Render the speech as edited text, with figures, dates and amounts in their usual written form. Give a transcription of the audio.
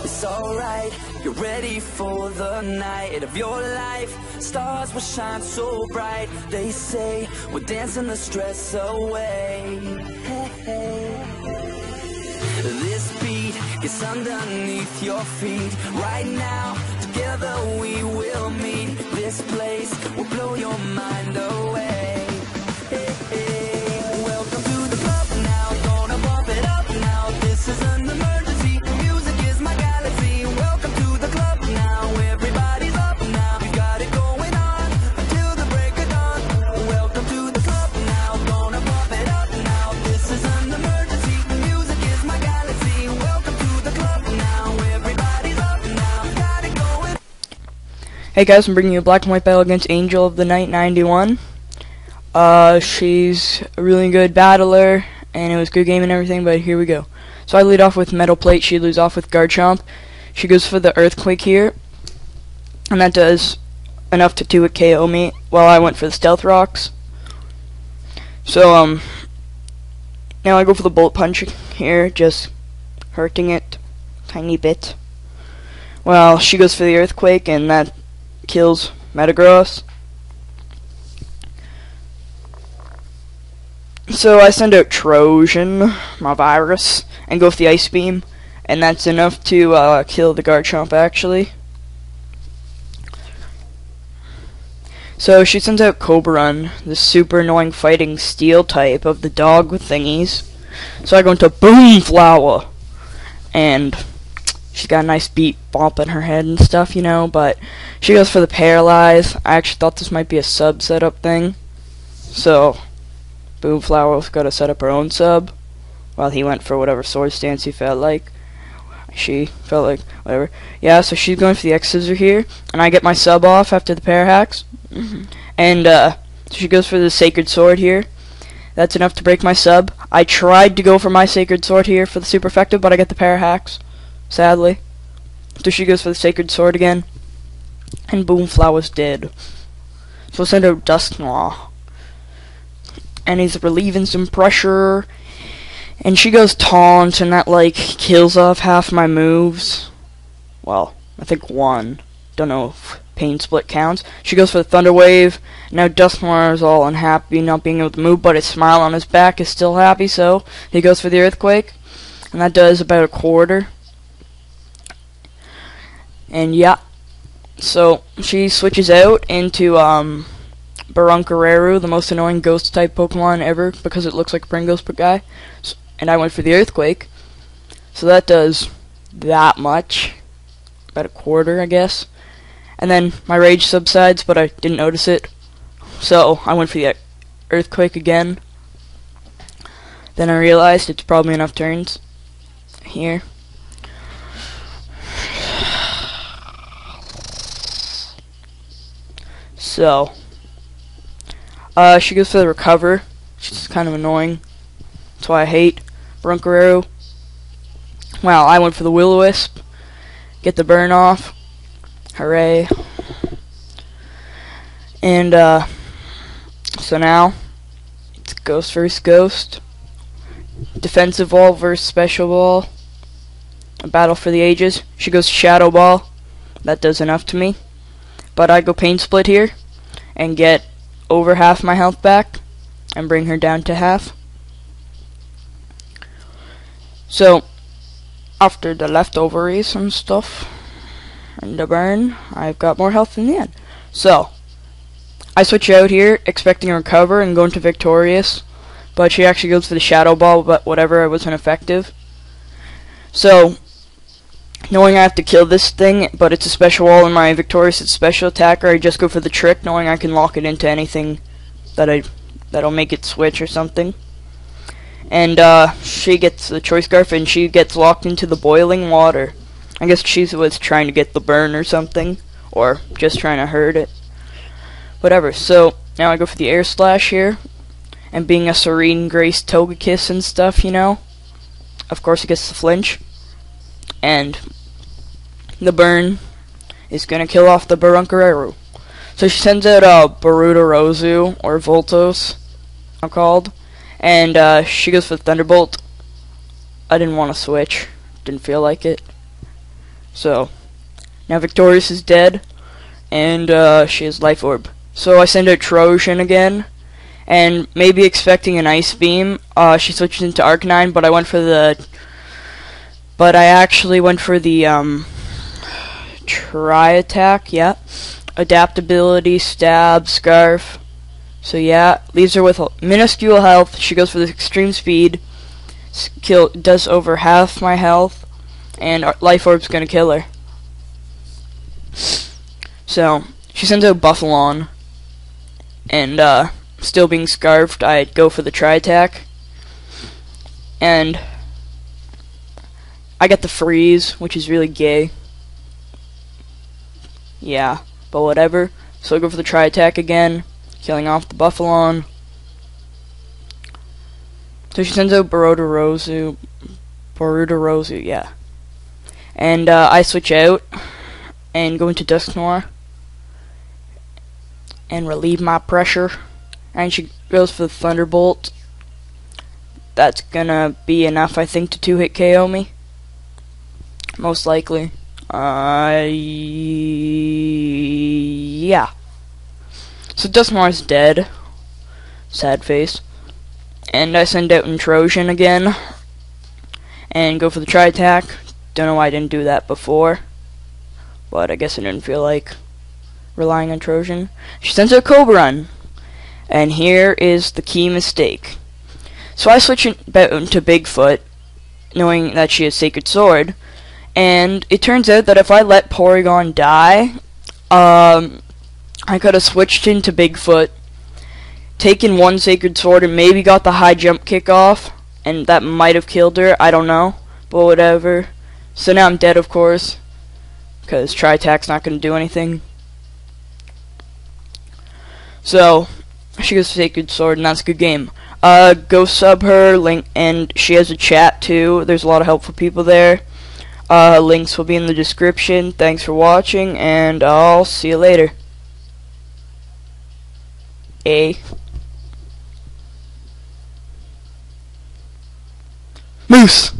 it's alright. You're ready for the night of your life. Stars will shine so bright. They say we're dancing the stress away. Hey, hey. This beat gets underneath your feet. Right now, together we will meet. This place will blow your mind away. Hey, hey. Welcome to the club now. Gonna bump it up now. This is an emergency. Music is my galaxy. Welcome to the club now. Everybody's up now. We got it going on until the break of dawn. Welcome to the club now. Gonna bump it up now. This is an emergency. Music is my galaxy. Welcome to the club now. Everybody's up now. Got it going. Hey guys, I'm bringing you a black and white battle against AngeloftheNight091. She's a really good battler, and it was a good game and everything, but here we go. So I lead off with Metal Plate, she leads off with Guard Chomp. She goes for the Earthquake here, and that does enough to 2-hit KO me, while I went for the Stealth Rocks. So, now I go for the Bullet Punch here, just hurting it tiny bit. Well, she goes for the Earthquake, and that kills Metagross. So I send out Trojan, my virus, and go with the Ice Beam, and that's enough to kill the Guard Chomp actually. So she sends out Cobrun, the super annoying fighting steel type of the dog with thingies. So I go into Boom Flower, and she's got a nice beat bump in her head and stuff, you know, but she goes for the Paralyze. I actually thought this might be a sub setup thing, so Boomflower's got to set up her own sub, while he went for whatever sword stance he felt like. She felt like whatever. Yeah, so she's going for the X-Scissor here, and I get my sub off after the pair hacks. And so she goes for the Sacred Sword here. That's enough to break my sub. I tried to go for my Sacred Sword here for the super effective, but I get the pair hacks, sadly. So she goes for the Sacred Sword again, and Boomflower's dead. So we'll send out Dusknoir, and he's relieving some pressure, and she goes Taunt, and that like kills off half my moves. Well, I think one. Don't know if Pain Split counts. She goes for the Thunder Wave. Now Dusknoir is all unhappy not being able to move, but his smile on his back is still happy, so he goes for the Earthquake, and that does about a quarter. And yeah, so she switches out into Barunkareru, the most annoying ghost type Pokemon ever, because it looks like a Pringles guy. And I went for the Earthquake, so that does that much, about a quarter I guess. And then my rage subsides, but I didn't notice it, so I went for the Earthquake again. Then I realized it's probably enough turns here. So she goes for the Recover. She's kind of annoying. That's why I hate Brunkaroo. Well, I went for the Will-O-Wisp. Get the burn off. Hooray. And so now it's Ghost versus Ghost. Defensive Ball versus Special Ball. A battle for the ages. She goes Shadow Ball. That does enough to me. But I go Pain Split here and get over half my health back and bring her down to half. So after the leftoveries and stuff and the burn, I've got more health in the end. So I switch out here expecting a recover and go into Victorious, but she actually goes for the Shadow Ball, but whatever, it was ineffective. So knowing I have to kill this thing, but it's a special wall in my Victorious, it's special attacker, I just go for the trick, knowing I can lock it into anything that'll make it switch or something. And she gets the Choice Scarf, and she gets locked into the boiling water. I guess she was trying to get the burn or something, or just trying to hurt it. Whatever. So now I go for the Air Slash here, and being a Serene Grace Togekiss and stuff, you know, of course it gets the flinch. And the burn is going to kill off the Barunkareru. So she sends out Barudorozu, or Voltos, I'm called. And she goes for Thunderbolt. I didn't want to switch. Didn't feel like it. So now Victorious is dead, and she has Life Orb. So I send out Trojan again, and maybe expecting an Ice Beam. She switches into Arcanine, but I actually went for the Tri-Attack. Yeah, Adaptability, Stab, Scarf. So yeah, leaves her with minuscule health. She goes for the extreme speed. Does over half my health, and Life Orb's gonna kill her. So she sends out Buffalon, and still being scarfed, I'd go for the Tri-Attack, and I get the Freeze, which is really gay. Yeah, but whatever. So I go for the Tri-Attack again, killing off the Buffalon. So she sends out Boruto Rosu, yeah. And I switch out and go into Dusknoir and relieve my pressure. And she goes for the Thunderbolt. That's gonna be enough, I think, to 2-hit KO me. Most likely. Yeah. So Dusknoir's dead. Sad face. And I send out Trojan again and go for the Tri-Attack. Don't know why I didn't do that before, but I guess I didn't feel like relying on Trojan. She sends out Cobra, and here is the key mistake. So I switch about into Bigfoot, knowing that she has Sacred Sword, and it turns out that if I let Porygon die, I could have switched into Bigfoot, taken one Sacred Sword, and maybe got the high jump kick off, and that might have killed her, I don't know, but whatever. So now I'm dead, of course, because Tri-Attack's not going to do anything. So she goes Sacred Sword, and that's a good game. Go sub her, link, and she has a chat too. There's a lot of helpful people there. Links will be in the description. Thanks for watching, and I'll see you later. Moose!